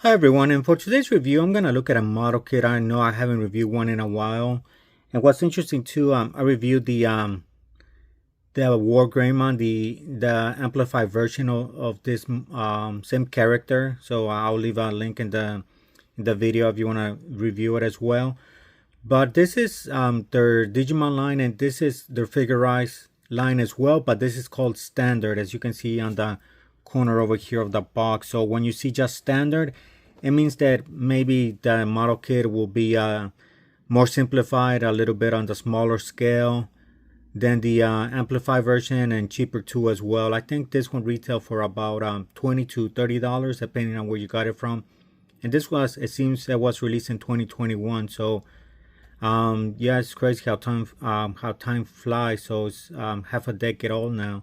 Hi everyone, and for today's review, I'm gonna look at a model kit. I know I haven't reviewed one in a while, and what's interesting too, I reviewed the WarGreymon, the amplified version of this same character. So I'll leave a link in the video if you wanna review it as well. But this is their Digimon line, and this is their figurized line as well. But this is called standard, as you can see on the corner over here of the box. So when you see just standard, it means that maybe the model kit will be more simplified, a little bit on the smaller scale than the amplified version, and cheaper too as well. I think this one retail for about $20 to $30 depending on where you got it from. And it seems it was released in 2021. So yeah, it's crazy how time flies. So it's half a decade old now.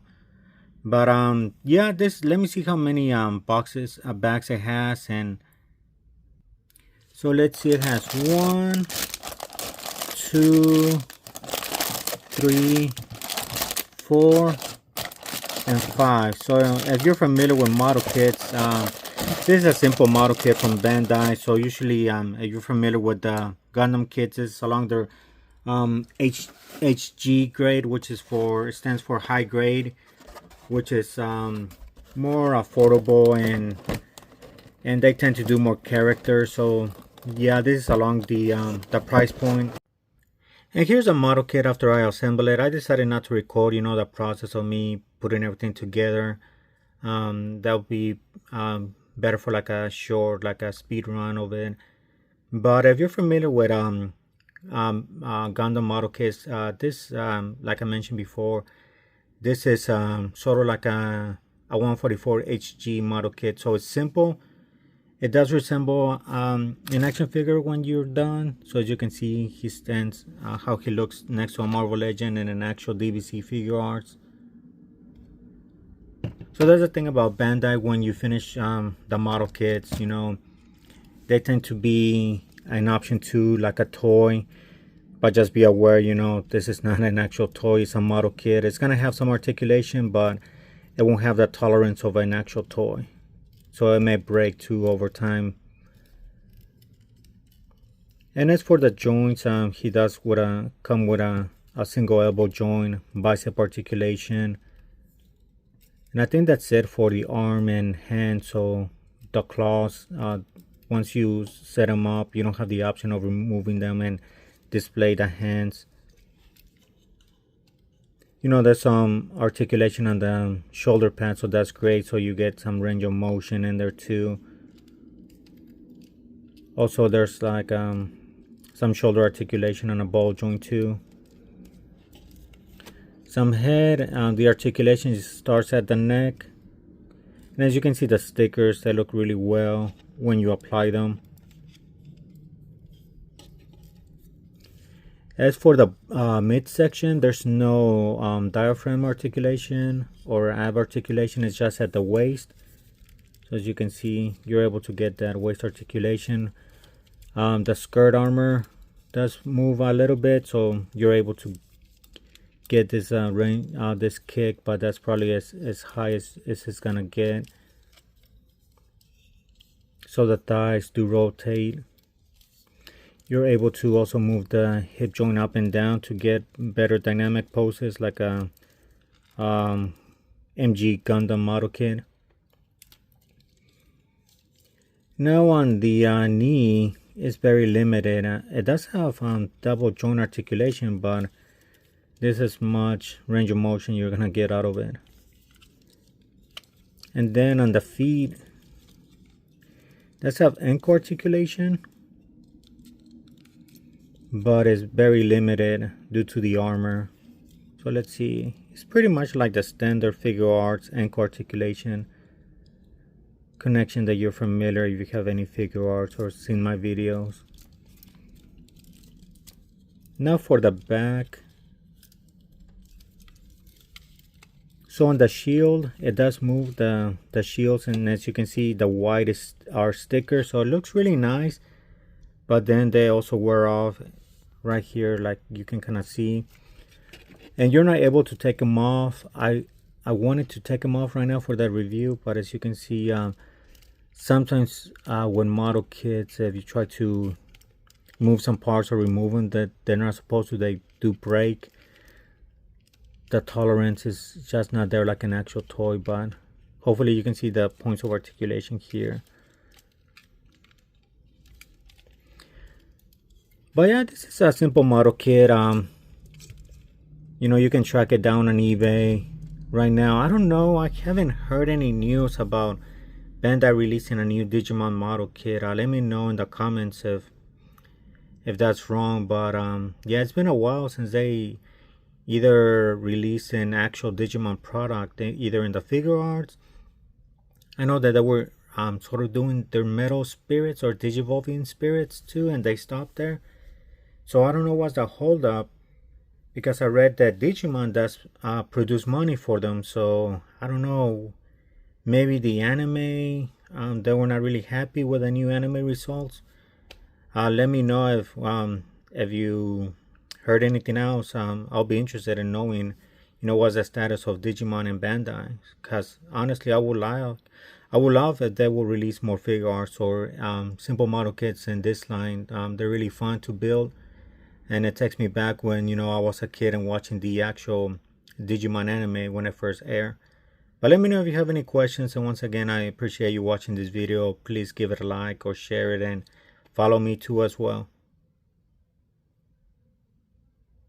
But yeah, this, let me see how many bags it has. And so let's see, it has 1, 2, 3, 4, and 5. So if you're familiar with model kits, this is a simple model kit from Bandai. So usually if you're familiar with the Gundam kits, it's along their HG grade, which is it stands for high grade, which is more affordable, and they tend to do more characters. So yeah, this is along the price point. And here's a model kit after I assemble it. I decided not to record, the process of me putting everything together. That would be better for like a speed run of it. But if you're familiar with Gundam model kits, this, like I mentioned before, this is sort of like a 144 HG model kit. So it's simple. It does resemble an action figure when you're done. So as you can see, he stands how he looks next to a Marvel Legend and an actual DVC figure arts. So that's the thing about Bandai. When you finish the model kits, they tend to be an option to like a toy. But just be aware, this is not an actual toy. It's a model kit. It's gonna have some articulation, but it won't have the tolerance of an actual toy. So it may break too over time. And as for the joints, he does come with a single elbow joint, bicep articulation. And I think that's it for the arm and hand. So the claws, once you set them up, you don't have the option of removing them and display the hands. There's some articulation on the shoulder pad, so that's great. So you get some range of motion in there too. Also, there's like some shoulder articulation on a ball joint too. Some head, the articulation starts at the neck. And as you can see, the stickers, they look really well when you apply them. As for the midsection, there's no diaphragm articulation or ab articulation. It's just at the waist. So as you can see, you're able to get that waist articulation. The skirt armor does move a little bit, so you're able to get this range, this kick, but that's probably as high as it's gonna get. So the thighs do rotate. You're able to also move the hip joint up and down to get better dynamic poses, like a MG Gundam model kit. Now on the knee, it's very limited. It does have double joint articulation, but this is much range of motion you're gonna get out of it. And then on the feet, does have ankle articulation, but it's very limited due to the armor. So let's see, it's pretty much like the standard figure arts ankle articulation connection that you're familiar if you have any figure arts or seen my videos. Now for the back. So on the shield, it does move the shields, and as you can see, the white are stickers, so it looks really nice. But then they also wear off right here, like you can kind of see, and you're not able to take them off. I wanted to take them off right now for that review, but as you can see, sometimes when model kits, if you try to move some parts or remove them that they're not supposed to, they do break. The tolerance is just not there like an actual toy, but hopefully you can see the points of articulation here. But yeah, this is a simple model kit. You know, you can track it down on eBay. Right now, I don't know, I haven't heard any news about Bandai releasing a new Digimon model kit. Let me know in the comments if that's wrong, but yeah, it's been a while since they either released an actual Digimon product, either in the figure arts. I know that they were sort of doing their metal spirits or digivolving spirits too, and they stopped there. So I don't know what's the holdup, because I read that Digimon does produce money for them. So I don't know, maybe the anime, they were not really happy with the new anime results. Let me know if you heard anything else. I'll be interested in knowing, what's the status of Digimon and Bandai. Because honestly, I would love if they will release more figure arts or simple model kits in this line. They're really fun to build, and it takes me back when I was a kid and watching the actual Digimon anime when it first aired. But let me know if you have any questions, and once again, I appreciate you watching this video. Please give it a like or share it, and follow me too as well.